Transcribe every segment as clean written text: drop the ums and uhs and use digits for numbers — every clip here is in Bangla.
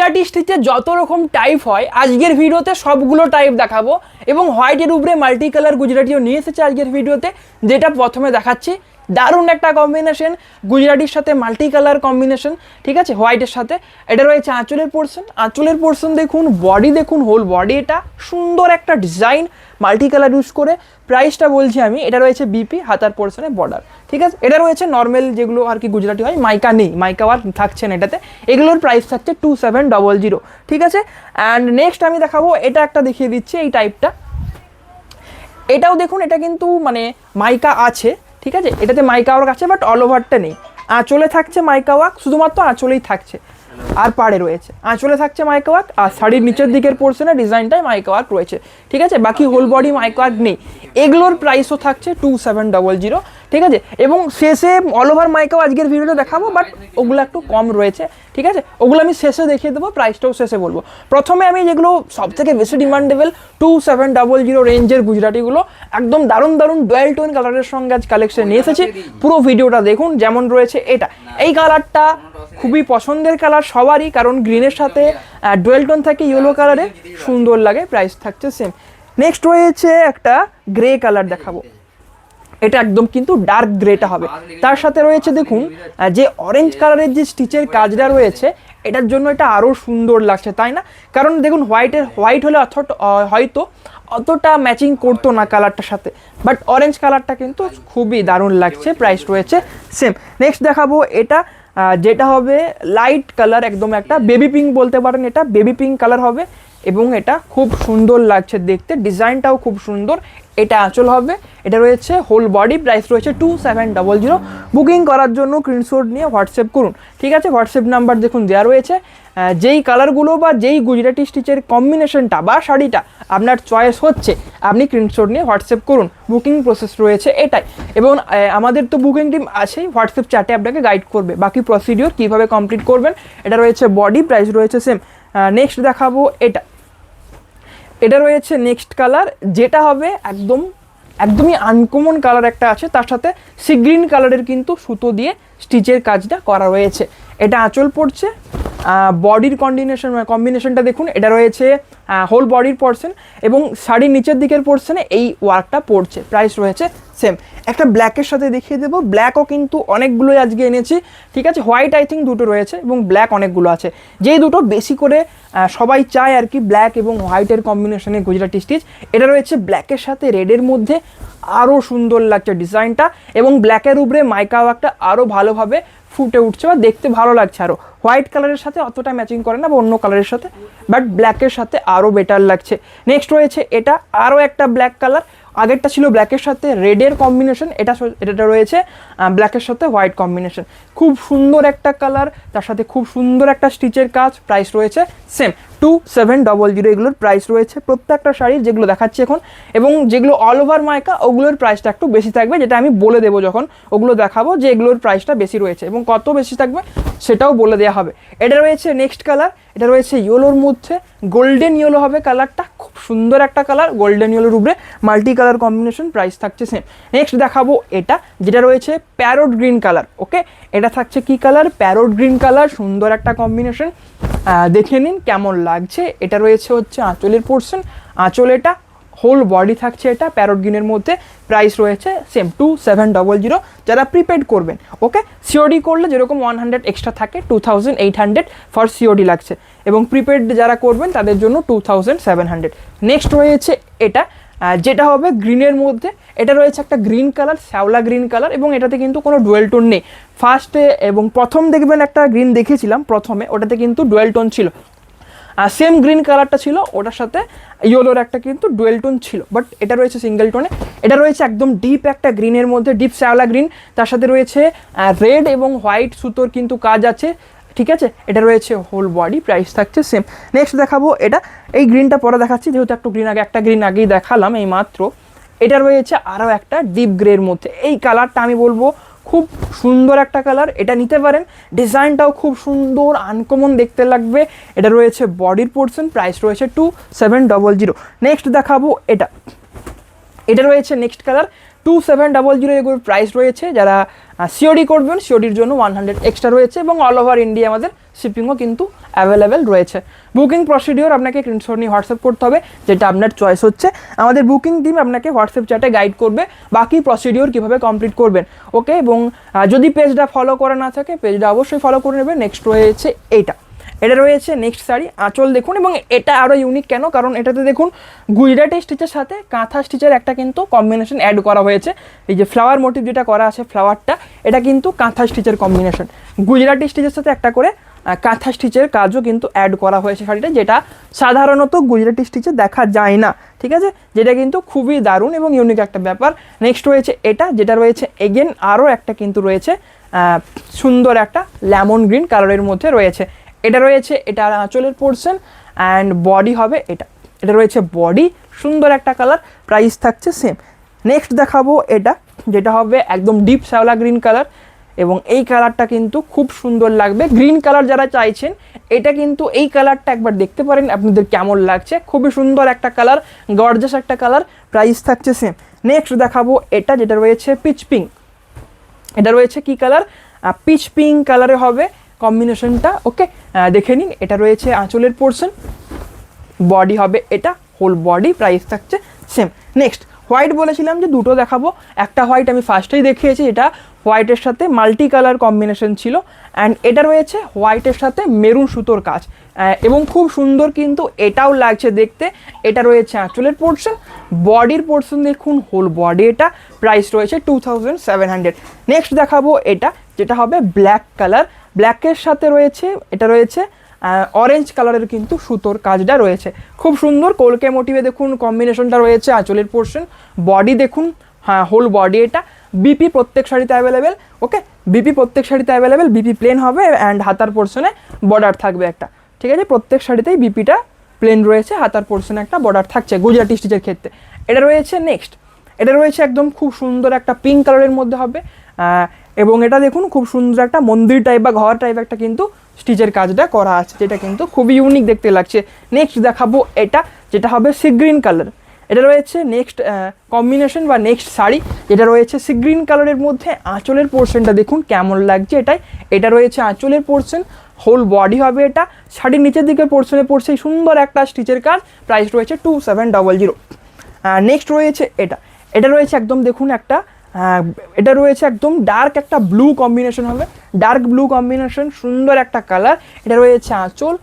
গুজরাটি স্টিচের যত রকম টাইপ হয় আজকের ভিডিওতে সবগুলো টাইপ দেখাবো এবং হোয়াইটের উপরে মাল্টি কালার গুজরাটিও নিয়ে এসেছে আজকের ভিডিওতে, যেটা প্রথমে দেখাচ্ছি। দারুণ একটা কম্বিনেশন, গুজরাটির সাথে মাল্টি কালার কম্বিনেশন, ঠিক আছে, হোয়াইটের সাথে। এটা রয়েছে আঁচলের পোর্শন দেখুন, বডি দেখুন, হোল বডি, এটা সুন্দর একটা ডিজাইন মাল্টি কালার ইউজ করে। প্রাইসটা বলছি আমি, এটা রয়েছে বিপি, হাতার পোর্শনে বর্ডার, ঠিক আছে। এটা রয়েছে নর্মাল যেগুলো আর কি গুজরাটি হয়, মাইকা নেই, মাইকা ওয়ার্ক থাকছে না এটাতে। এগুলোর প্রাইস থাকছে 2700, ঠিক আছে। অ্যান্ড নেক্সট আমি দেখাবো, এটা একটা দেখিয়ে দিচ্ছি এই টাইপটা। এটাও দেখুন, এটা কিন্তু মানে মাইকা আছে, ঠিক আছে, এটাতে মাইকা ওয়ার্ক আছে বাট অল ওভারটা নেই। আঁচলে থাকছে মাইকা ওয়ার্ক, শুধুমাত্র আঁচলেই থাকছে, আর পাড়ে রয়েছে। আঁচলে থাকছে মাইকা ওয়ার্ক, আর শাড়ির নিচের দিকের পোর্শনে ডিজাইনটাই মাইকা ওয়ার্ক রয়েছে, ঠিক আছে। বাকি হোল বডি মাইকা ওয়ার্ক নেই। এগুলোর প্রাইসও থাকছে 2700, ঠিক আছে। এবং শেষে অল ওভার মাইকাও আজকের ভিডিওতে দেখাবো, বাট ওগুলো একটু কম রয়েছে, ঠিক আছে। ওগুলো আমি শেষে দেখিয়ে দেবো, প্রাইসটাও শেষে বলবো। প্রথমে আমি যেগুলো সব থেকে বেশি ডিমান্ডেবল 2700 রেঞ্জের গুজরাটিগুলো একদম দারুণ দারুণ ডুয়েল টোন কালারের সঙ্গে আজ কালেকশন নিয়ে এসেছি। পুরো ভিডিওটা দেখুন। যেমন রয়েছে এটা, এই কালারটা খুবই পছন্দের কালার সবারই, কারণ গ্রিনের সাথে ডুয়েল টোন থাকে ইয়েলো কালারে, সুন্দর লাগে। প্রাইস থাকছে সেম। নেক্সট রয়েছে একটা গ্রে কালার দেখাবো, এটা একদম কিন্তু ডার্ক গ্রেটা হবে। তার সাথে রয়েছে দেখুন যে অরেঞ্জ কালারের যে স্টিচের কাজটা রয়েছে, এটার জন্য এটা আরও সুন্দর লাগছে, তাই না? কারণ দেখুন হোয়াইট হলে হয়তো অতটা ম্যাচিং করতো না কালারটার সাথে, বাট অরেঞ্জ কালারটা কিন্তু খুবই দারুণ লাগছে। প্রাইস রয়েছে সেম। নেক্সট দেখাবো এটা, যেটা হবে লাইট কালার, একদম একটা বেবি পিঙ্ক বলতে পারেন, এটা বেবি পিঙ্ক কালার হবে এবং এটা খুব সুন্দর লাগছে দেখতে, ডিজাইনটাও খুব সুন্দর। এটা আঁচল হবে, এটা রয়েছে হোল বডি। প্রাইস রয়েছে 2700। বুকিং করার জন্য স্ক্রিনশট নিয়ে হোয়াটসঅ্যাপ করুন, ঠিক আছে। হোয়াটসঅ্যাপ নাম্বার দেখুন দেওয়া রয়েছে। যেই কালারগুলো বা যেই গুজরাটি স্টিচের কম্বিনেশনটা বা শাড়িটা আপনার চয়েস হচ্ছে, আপনি স্ক্রিনশট নিয়ে হোয়াটসঅ্যাপ করুন। বুকিং প্রসেস রয়েছে এটাই। এবং আমাদের তো বুকিং টিম আছেই, হোয়াটসঅ্যাপ চ্যাটে আপনাকে গাইড করবে বাকি প্রসিডিওর কীভাবে কমপ্লিট করবেন। এটা রয়েছে বডি, প্রাইস রয়েছে সেম। নেক্সট দেখাবো এটা রয়েছে নেক্সট কালার, যেটা হবে একদমই আনকমন কালার একটা আছে, তার সাথে সি গ্রিন কালারের কিন্তু সুতো দিয়ে স্টিচের কাজটা করা রয়েছে। এটা আঁচল পড়ছে, বডির কম্বিনেশনটা দেখুন, এটা রয়েছে হোল বডির পোর্শন এবং শাড়ির নিচের দিকের পোর্শনে এই ওয়ার্কটা পড়ছে। প্রাইস রয়েছে সেম। একটা ব্ল্যাকের সাথে দেখিয়ে দেবো, ব্ল্যাকও কিন্তু অনেকগুলোই আজকে এনেছি, ঠিক আছে। হোয়াইট আই থিঙ্ক দুটো রয়েছে এবং ব্ল্যাক অনেকগুলো আছে। যেই দুটো বেশি করে সবাই চায় আর কি, ব্ল্যাক এবং হোয়াইটের কম্বিনেশনে গুজরাটি স্টিচ। এটা রয়েছে ব্ল্যাকের সাথে রেডের মধ্যে, আরও সুন্দর লাগছে ডিজাইনটা এবং ব্ল্যাকের উপরে মাইকা ওয়ার্কটা আরও ভালোভাবে ফুটে উঠছে বা দেখতে ভালো লাগছে। আরও হোয়াইট কালারের সাথে অতটা ম্যাচিং করে না বা অন্য কালারের সাথে, বাট ব্ল্যাকের সাথে আরও বেটার লাগছে। নেক্সট রয়েছে এটা, আরও একটা ব্ল্যাক কালার। আগেরটা ছিল ব্ল্যাকের সাথে রেডের কম্বিনেশন, এটা রয়েছে ব্ল্যাকের সাথে হোয়াইট কম্বিনেশন। খুব সুন্দর একটা কালার, তার সাথে খুব সুন্দর একটা স্টিচের কাজ। প্রাইস রয়েছে সেম 2700। এগুলোর প্রাইস রয়েছে প্রত্যেকটা শাড়ির, যেগুলো দেখাচ্ছি এখন, এবং যেগুলো অল ওভার মাইকা ওগুলোর প্রাইসটা একটু বেশি থাকবে, যেটা আমি বলে দেবো যখন ওগুলো দেখাবো যে এগুলোর প্রাইসটা বেশি রয়েছে এবং কত বেশি থাকবে সেটাও বলে দেওয়া হবে। এটা রয়েছে নেক্সট কালার, এটা রয়েছে ইয়েলোর মধ্যে, গোল্ডেন ইয়েলো হবে কালারটা, খুব সুন্দর একটা কালার, গোল্ডেন ইয়েলোর উপরে মাল্টি কালার কম্বিনেশন। প্রাইস থাকছে সেম। নেক্সট দেখাবো এটা, যেটা রয়েছে প্যারট গ্রিন কালার। ওকে, এটা থাকছে কি কালার? প্যারট গ্রিন কালার, সুন্দর একটা কম্বিনেশন। দেখে নিন কেমন লাগছে। এটা রয়েছে হচ্ছে আঁচলের পোর্শন, আঁচল, এটা হোল বডি থাকছে এটা প্যারট গ্রিনের মধ্যে। প্রাইস রয়েছে সেম 2700 যারা প্রিপেড করবেন। ওকে, সিওডি করলে যেরকম 100 এক্সট্রা থাকে, 2800 ফর সিওডি লাগছে, এবং প্রিপেড যারা করবেন তাদের জন্য 2700। নেক্সট রয়েছে এটা, যেটা হবে গ্রিনের মধ্যে। এটা রয়েছে একটা গ্রিন কালার, শ্যাওলা গ্রিন কালার, এবং এটাতে কিন্তু কোনো ডুয়েল টোন নেই। ফার্স্টে এবং প্রথম দেখবেন একটা গ্রিন দেখেছিলাম প্রথমে, ওটাতে কিন্তু ডুয়েল টোন ছিল, আর সেম গ্রিন কালারটা ছিল, ওটার সাথে ইয়েলোর একটা কিন্তু ডুয়েল টোন ছিল, বাট এটা রয়েছে সিঙ্গেল টোনে। এটা রয়েছে একদম ডিপ একটা গ্রিনের মধ্যে, ডিপ শ্যাওলা গ্রিন, তার সাথে রয়েছে রেড এবং হোয়াইট সুতোর কিন্তু কাজ আছে, ঠিক আছে। এটা রয়েছে হোল বডি। প্রাইস থাকছে সেম। নেক্সট দেখাবো এটা, এই গ্রিনটা পরে দেখাচ্ছি যেহেতু একটা গ্রিন আগেই দেখালাম এই মাত্র। এটা রয়েছে আরও একটা ডিপ গ্রের মধ্যে। এই কালারটা আমি বলবো খুব সুন্দর একটা কালার, এটা নিতে পারেন। ডিজাইনটাও খুব সুন্দর, আনকমন দেখতে লাগবে। এটা রয়েছে বডির পোর্শন। প্রাইস রয়েছে 2700। নেক্সট দেখাবো এটা রয়েছে নেক্সট কালার, 2700 এগুলোর প্রাইস রয়েছে। যারা সিওডি করবেন সিওডির জন্য 100 এক্সট্রা রয়েছে এবং অল ওভার ইন্ডিয়া আমাদের শিপিংও কিন্তু অ্যাভেলেবেল রয়েছে। বুকিং প্রসিডিওর আপনাকে স্ক্রিনশট নিয়ে হোয়াটসঅ্যাপ করতে হবে, যেটা আপনার চয়েস হচ্ছে। আমাদের বুকিং টিম আপনাকে হোয়াটসঅ্যাপ চ্যাটে গাইড করবে বাকি প্রসিডিওর কীভাবে কমপ্লিট করবেন, ওকে। এবং যদি পেজটা ফলো করা না থাকে পেজটা অবশ্যই ফলো করে নেবেন। নেক্সট রয়েছে এটা রয়েছে নেক্সট শাড়ি, আঁচল দেখুন। এবং এটা আরও ইউনিক কেন, কারণ এটাতে দেখুন গুজরাটি স্টিচের সাথে কাঁথা স্টিচের একটা কিন্তু কম্বিনেশন অ্যাড করা হয়েছে। এই যে ফ্লাওয়ার মোটিভ যেটা করা আছে ফ্লাওয়ারটা, এটা কিন্তু কাঁথা স্টিচের কম্বিনেশন। গুজরাটি স্টিচের সাথে একটা করে কাঁথা স্টিচের কাজও কিন্তু অ্যাড করা হয়েছে শাড়িটা, যেটা সাধারণত গুজরাটি স্টিচে দেখা যায় না, ঠিক আছে। যেটা কিন্তু খুবই দারুণ এবং ইউনিক একটা ব্যাপার। নেক্সট রয়েছে এটা, যেটা রয়েছে এগেন আরও একটা কিন্তু রয়েছে সুন্দর একটা লেমন গ্রিন কালারের মধ্যে রয়েছে। এটা রয়েছে এটার আঁচলের পোর্শন অ্যান্ড বডি হবে এটা রয়েছে বডি, সুন্দর একটা কালার, প্রাইস থাকছে সেম। নেক্সট দেখাবো এটা, যেটা হবে একদম ডিপ শ্যাওলা গ্রিন কালার এবং এই কালারটা কিন্তু খুব সুন্দর লাগবে। গ্রিন কালার যারা চাইছেন এটা কিন্তু এই কালারটা একবার দেখতে পারেন আপনাদের কেমন লাগছে, খুবই সুন্দর একটা কালার, গর্জাস একটা কালার, প্রাইস থাকছে সেম। নেক্সট দেখাবো এটা, যেটা রয়েছে পিচ পিঙ্ক। এটা রয়েছে কি কালার, পিচ পিঙ্ক কালারে হবে কম্বিনেশনটা, ওকে। দেখে নিন, এটা রয়েছে আঁচলের পোর্শন, বডি হবে এটা হোল বডি, প্রাইস থাকছে সেম। নেক্সট হোয়াইট বলেছিলাম যে দুটো দেখাবো, একটা হোয়াইট আমি ফার্স্টেই দেখিয়েছি, এটা হোয়াইটের সাথে মাল্টি কালার কম্বিনেশন ছিল অ্যান্ড এটা রয়েছে হোয়াইটের সাথে মেরুন সুতোর কাজ এবং খুব সুন্দর কিন্তু এটাও লাগছে দেখতে। এটা রয়েছে আঁচলের পোর্শন, বডির পোর্শন দেখুন হোল বডি, এটা প্রাইস রয়েছে 2700। নেক্সট দেখাবো এটা, যেটা হবে ব্ল্যাক কালার, ব্ল্যাকের সাথে রয়েছে এটা রয়েছে অরেঞ্জ কালারের কিন্তু সুতোর কাজটা রয়েছে, খুব সুন্দর কলকে মোটিভে দেখুন কম্বিনেশনটা রয়েছে। আঁচলের পোর্শন, বডি দেখুন, হ্যাঁ হোল বডি, এটা বিপি প্রত্যেক শাড়িতে অ্যাভেলেবেল, ওকে। বিপি প্রত্যেক শাড়িতে অ্যাভেলেবেল, বিপি প্লেন হবে অ্যান্ড হাতার পোর্শনে বর্ডার থাকবে একটা, ঠিক আছে। প্রত্যেক শাড়িতেই বিপিটা প্লেন রয়েছে, হাতার পোর্শনে একটা বর্ডার থাকছে গুজরাটি স্টিচের ক্ষেত্রে। এটা রয়েছে নেক্সট, এটা রয়েছে একদম খুব সুন্দর একটা পিঙ্ক কালারের মধ্যে হবে এবং এটা দেখুন খুব সুন্দর একটা মন্দির টাইপ বা ঘর টাইপ একটা কিন্তু স্টিচের কাজটা করা আছে, যেটা কিন্তু খুবই ইউনিক দেখতে লাগছে। নেক্সট দেখাবো এটা, যেটা হবে সি গ্রিন কালার। এটা রয়েছে নেক্সট কম্বিনেশন বা নেক্সট শাড়ি, যেটা রয়েছে সি গ্রিন কালারের মধ্যে। আঁচলের পোর্শনটা দেখুন কেমন লাগছে এটা রয়েছে আঁচলের পোর্শন, হোল বডি হবে এটা, শাড়ির নিচের দিকে পোর্শনে পড়ছে সুন্দর একটা স্টিচের কাজ, প্রাইস রয়েছে 2700। নেক্সট রয়েছে এটা রয়েছে একদম দেখুন একটা এটা রয়েছে একদম ডার্ক একটা ব্লু কম্বিনেশন হবে, ডার্ক ব্লু কম্বিনেশন, সুন্দর একটা কালার। এটা রয়েছে আঁচল,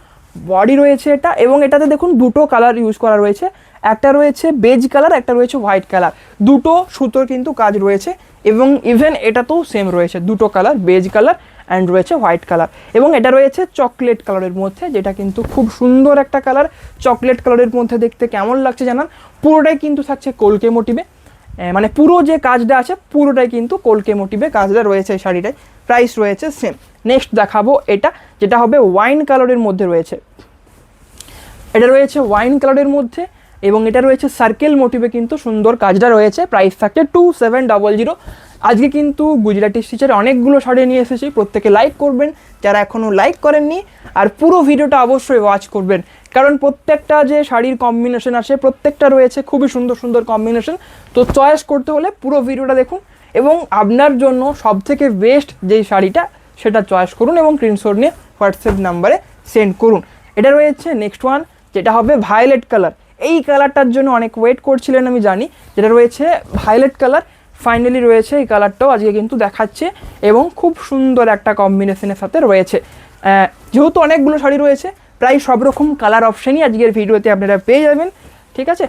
বডি রয়েছে এটা এবং এটাতে দেখুন দুটো কালার ইউজ করা রয়েছে, একটা রয়েছে বেজ কালার, একটা রয়েছে হোয়াইট কালার, দুটো সুতোর কিন্তু কাজ রয়েছে এবং ইভেন এটাতেও সেম রয়েছে দুটো কালার, বেজ কালার অ্যান্ড রয়েছে হোয়াইট কালার। এবং এটা রয়েছে চকলেট কালারের মধ্যে, যেটা কিন্তু খুব সুন্দর একটা কালার, চকলেট কালারের মধ্যে দেখতে কেমন লাগছে জানান। পুরোটাই কিন্তু থাকছে কলকে মোটিভে, মানে পুরো যে কাজটা আছে পুরোটাই কিন্তু কলকে মোটিভে কাজটা রয়েছে এই শাড়িটায়, প্রাইস রয়েছে সেম। নেক্সট দেখাবো এটা, যেটা হবে ওয়াইন কালারের মধ্যে রয়েছে। এটা রয়েছে ওয়াইন কালারের মধ্যে এবং এটা রয়েছে সার্কেল মোটিভে কিন্তু সুন্দর কাজটা রয়েছে, প্রাইস থাকছে 2700। আজকে কিন্তু গুজরাটি স্টিচের অনেকগুলো শাড়ি নিয়ে এসেছি, প্রত্যেকে লাইক করবেন যারা এখনও লাইক করেননি, আর পুরো ভিডিওটা অবশ্যই ওয়াচ করবেন, কারণ প্রত্যেকটা যে শাড়ির কম্বিনেশন আছে প্রত্যেকটা রয়েছে খুবই সুন্দর সুন্দর কম্বিনেশন। তো চয়েস করতে হলে পুরো ভিডিওটা দেখুন এবং আপনার জন্য সবথেকে বেস্ট যেই শাড়িটা সেটা চয়েস করুন এবং স্ক্রিনশট নিয়ে হোয়াটসঅ্যাপ নাম্বারে সেন্ড করুন। এটা রয়েছে নেক্সট ওয়ান, যেটা হবে ভায়োলেট কালার। এই কালারটার জন্য অনেক ওয়েট করছিলেন আমি জানি, যেটা রয়েছে ভায়োলেট কালার, ফাইনালি রয়েছে এই কালারটাও আজকে কিন্তু দেখাচ্ছে এবং খুব সুন্দর একটা কম্বিনেশনের সাথে রয়েছে। যেহেতু অনেকগুলো শাড়ি রয়েছে প্রায় সব রকম কালার অপশানই আজকের ভিডিওতে আপনারা পেয়ে যাবেন, ঠিক আছে।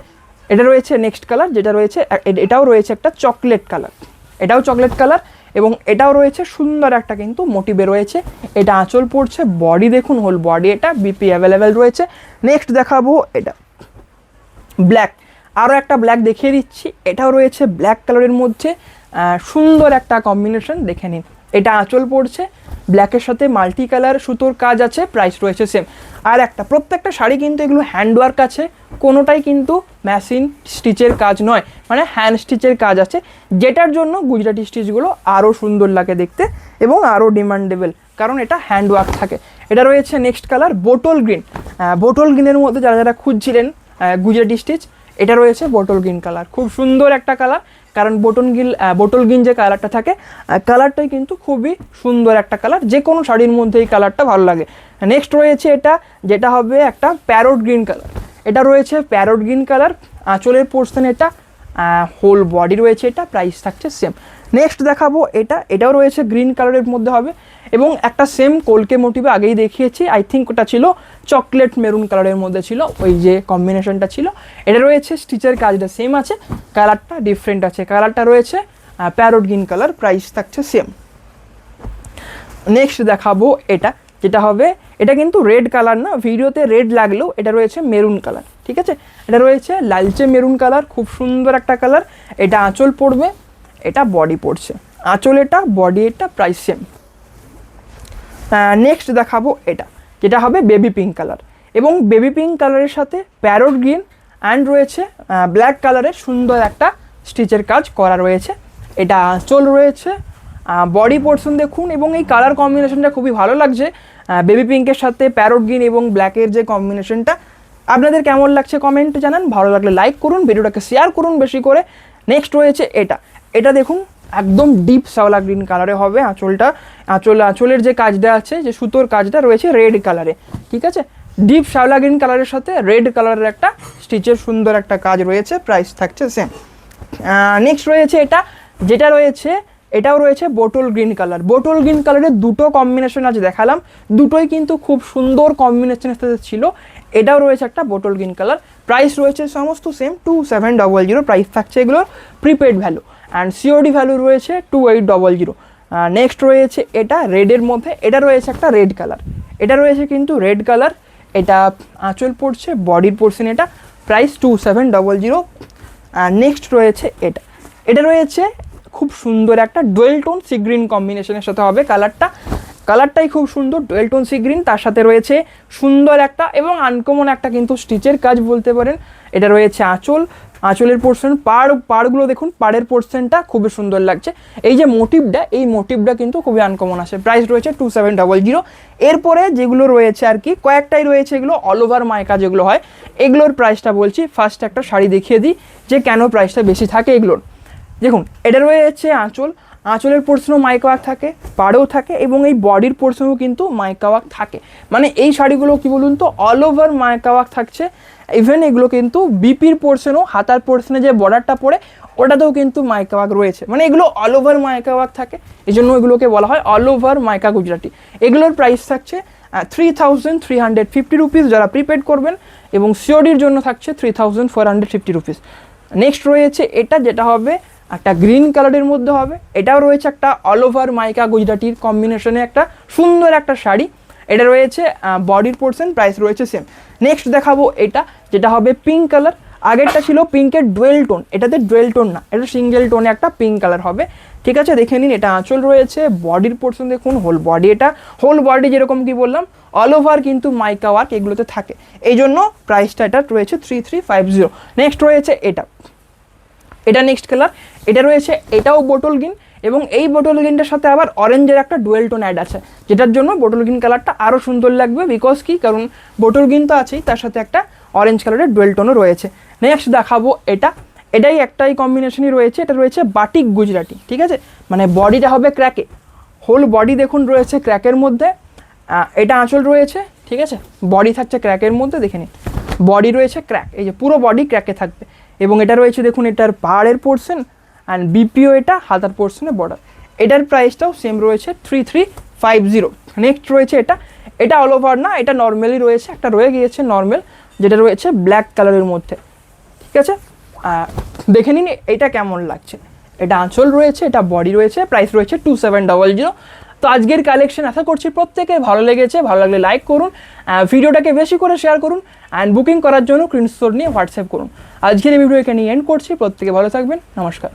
এটা রয়েছে নেক্সট কালার, যেটা রয়েছে এটাও রয়েছে একটা চকলেট কালার, এটাও চকলেট কালার এবং এটাও রয়েছে সুন্দর একটা কিন্তু মোটিভে রয়েছে। এটা আঁচল পড়ছে, বডি দেখুন হোল বডি, এটা বিপি অ্যাভেলেবেল রয়েছে। নেক্সট দেখাবো এটা ব্ল্যাক, আরও একটা ব্ল্যাক দেখিয়ে দিচ্ছি, এটাও রয়েছে ব্ল্যাক কালারের মধ্যে, সুন্দর একটা কম্বিনেশন দেখে নিন। এটা আঁচল পড়ছে, ব্ল্যাকের সাথে মাল্টি কালার সুতোর কাজ আছে, প্রাইস রয়েছে সেম। আর একটা প্রত্যেকটা শাড়ি কিন্তু এগুলো হ্যান্ডওয়ার্ক আছে, কোনোটাই কিন্তু মেশিন স্টিচের কাজ নয়, মানে হ্যান্ড স্টিচের কাজ আছে, যেটার জন্য গুজরাটি স্টিচগুলো আরও সুন্দর লাগে দেখতে এবং আরও ডিমান্ডেবল, কারণ এটা হ্যান্ডওয়ার্ক থাকে। এটা রয়েছে next colour bottle green, bottle গ্রিনের মধ্যে যারা যারা খুঁজছিলেন গুজরাটি স্টিচ, এটা রয়েছে বোটল গ্রিন কালার, খুব সুন্দর একটা কালার, কারণ বোটল গ্রিন যে কালারটা থাকে কালারটাই কিন্তু খুবই সুন্দর একটা কালার, যে কোনো শাড়ির মধ্যে এই কালারটা ভালো লাগে। নেক্সট রয়েছে এটা, যেটা হবে একটা প্যারট গ্রিন কালার। এটা রয়েছে প্যারট গ্রিন কালার, আঁচলের পোর্শন এটা, হোল বডি রয়েছে এটা, প্রাইস থাকছে সেম। নেক্সট দেখাবো এটাও রয়েছে গ্রিন কালারের মধ্যে হবে এবং একটা সেম কলকে মোটিভে আগেই দেখিয়েছি, আই থিঙ্ক ওটা ছিল চকলেট মেরুন কালারের মধ্যে ছিল ওই যে কম্বিনেশনটা ছিল। এটা রয়েছে স্টিচের কাজটা সেম আছে, কালারটা ডিফারেন্ট আছে, কালারটা রয়েছে প্যারট গ্রিন কালার, প্রাইস থাকছে সেম। নেক্সট দেখাবো যেটা হবে, এটা কিন্তু রেড কালার না, ভিডিওতে রেড লাগলেও এটা রয়েছে মেরুন কালার, ঠিক আছে। এটা রয়েছে লালচে মেরুন কালার, খুব সুন্দর একটা কালার। এটা আঁচল পড়বে, এটা বডি পড়ছে, আঁচল এটা, বডি এটা, প্রাইস সেম। নেক্সট দেখাবো যেটা হবে বেবি পিঙ্ক কালার, এবং বেবি পিঙ্ক কালারের সাথে প্যারট গ্রিন অ্যান্ড রয়েছে ব্ল্যাক কালারের সুন্দর একটা স্টিচের কাজ করা রয়েছে। এটা আঁচল রয়েছে, বডি পোর্শন দেখুন, এবং এই কালার কম্বিনেশনটা খুবই ভালো লাগছে, বেবি পিঙ্কের সাথে প্যারট গ্রিন এবং ব্ল্যাকের যে কম্বিনেশনটা। আপনাদের কেমন লাগছে কমেন্টে জানান, ভালো লাগলে লাইক করুন, ভিডিওটাকে শেয়ার করুন বেশি করে। নেক্সট রয়েছে এটা দেখুন একদম ডিপ শ্যাওলা গ্রিন কালারে হবে আঁচলের যে কাজটা আছে, যে সুতোর কাজটা রয়েছে রেড কালারে, ঠিক আছে। ডিপ শ্যাওলা গ্রিন কালারের সাথে রেড কালারের একটা স্টিচের সুন্দর একটা কাজ রয়েছে, প্রাইস থাকছে সেম। নেক্সট রয়েছে যেটা রয়েছে, এটাও রয়েছে bottle green colour. Bottle green কালারের দুটো কম্বিনেশন আজ দেখালাম, দুটোই কিন্তু খুব সুন্দর কম্বিনেশনের সাথে ছিল। এটাও রয়েছে একটা বোটল গ্রিন কালার, প্রাইস রয়েছে সমস্ত সেম 2700, প্রাইস থাকছে এগুলোর prepaid value, and COD value রয়েছে 2800। নেক্সট রয়েছে রেডের মধ্যে, এটা রয়েছে একটা রেড কালার, এটা রয়েছে কিন্তু রেড কালার, এটা আঁচল পড়ছে, বডির পোর্শন এটা, প্রাইস 2700। নেক্সট রয়েছে এটা রয়েছে খুব সুন্দর একটা ডুয়েল টোন সি গ্রিন কম্বিনেশনের সাথে হবে কালারটাই খুব সুন্দর, ডুয়েল টোন সি গ্রিন, তার সাথে রয়েছে সুন্দর একটা এবং আনকমন একটা কিন্তু স্টিচের কাজ বলতে পারেন। এটা রয়েছে আঁচলের পোর্শন, পাড়গুলো দেখুন, পাড়ের পোর্শনটা খুবই সুন্দর লাগছে। এই যে মোটিভটা কিন্তু খুবই আনকমন আসে, প্রাইস রয়েছে 2700। এরপরে যেগুলো রয়েছে আর কি কয়েকটাই রয়েছে, এগুলো অল ওভার মাইকা যেগুলো হয়, এগুলোর প্রাইসটা বলছি। ফার্স্ট একটা শাড়ি দেখিয়ে দিই যে কেন প্রাইসটা বেশি থাকে এগুলোর। দেখুন এটা রয়েছে আঁচলের পোর্শনও মাইকা ওয়ার্ক থাকে, পাড়েও থাকে, এবং এই বডির পোর্শনও কিন্তু মাইকা ওয়ার্ক থাকে। মানে এই শাড়িগুলো কি বলুন তো অল ওভার মাইকা ওয়ার্ক থাকছে। ইভেন এগুলো কিন্তু বিপির পোর্শনও, হাতার পোর্শনে যে বর্ডারটা পড়ে ওটাতেও কিন্তু মাইকা ওয়ার্ক রয়েছে, মানে এগুলো অল ওভার মাইকা ওয়ার্ক থাকে, এই জন্য এগুলোকে বলা হয় অল ওভার মাইকা গুজরাটি। এগুলোর প্রাইস থাকছে 3350 রুপিস যারা প্রিপেড করবেন, এবং সিওডির জন্য থাকছে 3450 রুপিস। নেক্সট রয়েছে যেটা হবে একটা গ্রিন কালারের মধ্যে হবে, এটাও রয়েছে একটা অল ওভার মাইকা গুজরাটির কম্বিনেশনে একটা সুন্দর একটা শাড়ি। এটা রয়েছে বডির পোর্শন, প্রাইস রয়েছে সেম। নেক্সট দেখাবো যেটা হবে পিঙ্ক কালার। আগেরটা ছিল পিঙ্কের ডুয়েল টোন, এটাতে ডুয়েল টোন না, এটা সিঙ্গেল টোনে একটা পিঙ্ক কালার হবে, ঠিক আছে। দেখে নিন, এটা আঁচল রয়েছে, বডির পোর্শন দেখুন, হোল বডি যেরকম কি বললাম অল ওভার কিন্তু মাইকা ওয়ার্ক এগুলোতে থাকে, এই জন্য প্রাইসটা এটা রয়েছে 3350। নেক্সট রয়েছে এটা নেক্সট কালার, এটা রয়েছে এটাও বোটল গ্রিন, এবং এই বোটল গ্রিনটার সাথে আবার অরেঞ্জের একটা ডুয়েল টোন অ্যাড আছে, যেটার জন্য বোটল গ্রিন কালারটা আরও সুন্দর লাগবে। বিকজ কি, কারণ বোটল গ্রিন তো আছেই, তার সাথে একটা অরেঞ্জ কালারের ডুয়েল টোনও রয়েছে। নেক্সট দেখাবো একটাই কম্বিনেশনই রয়েছে, এটা রয়েছে বাটিক গুজরাটি, ঠিক আছে। মানে বডিটা হবে ক্র্যাকে, হোল বডি দেখুন রয়েছে ক্র্যাকের মধ্যে, এটা আঁচল রয়েছে, ঠিক আছে, বডি থাকছে ক্র্যাকের মধ্যে, দেখে নিন বডি রয়েছে ক্র্যাক, এই যে পুরো বডি ক্র্যাকে থাকবে, এবং এটা রয়েছে দেখুন এটার পাড়ের পোর্শন অ্যান্ড বিপিও এটা হাতার পোর্শনে বর্ডার। এটার প্রাইসটাও সেম রয়েছে 3350। নেক্সট রয়েছে এটা অল ওভার না, এটা নর্মালি রয়েছে, একটা রয়ে গিয়েছে নর্মাল, যেটা রয়েছে ব্ল্যাক কালারের মধ্যে, ঠিক আছে। দেখে নিন এটা কেমন লাগছে, এটা আঁচল রয়েছে, এটা বডি রয়েছে, প্রাইস রয়েছে 2700। তো আজকের কালেকশন আশা করছি প্রত্যেকের ভালো লেগেছে, ভালো লাগলে লাইক করুন, ভিডিওটাকে বেশি করে শেয়ার করুন, অ্যান্ড বুকিং করার জন্য স্ক্রিনশট নিয়ে হোয়াটসঅ্যাপ করুন। আজকের এই ভিডিও এখানে এন্ড করছি, প্রত্যেকে ভালো থাকবেন, নমস্কার।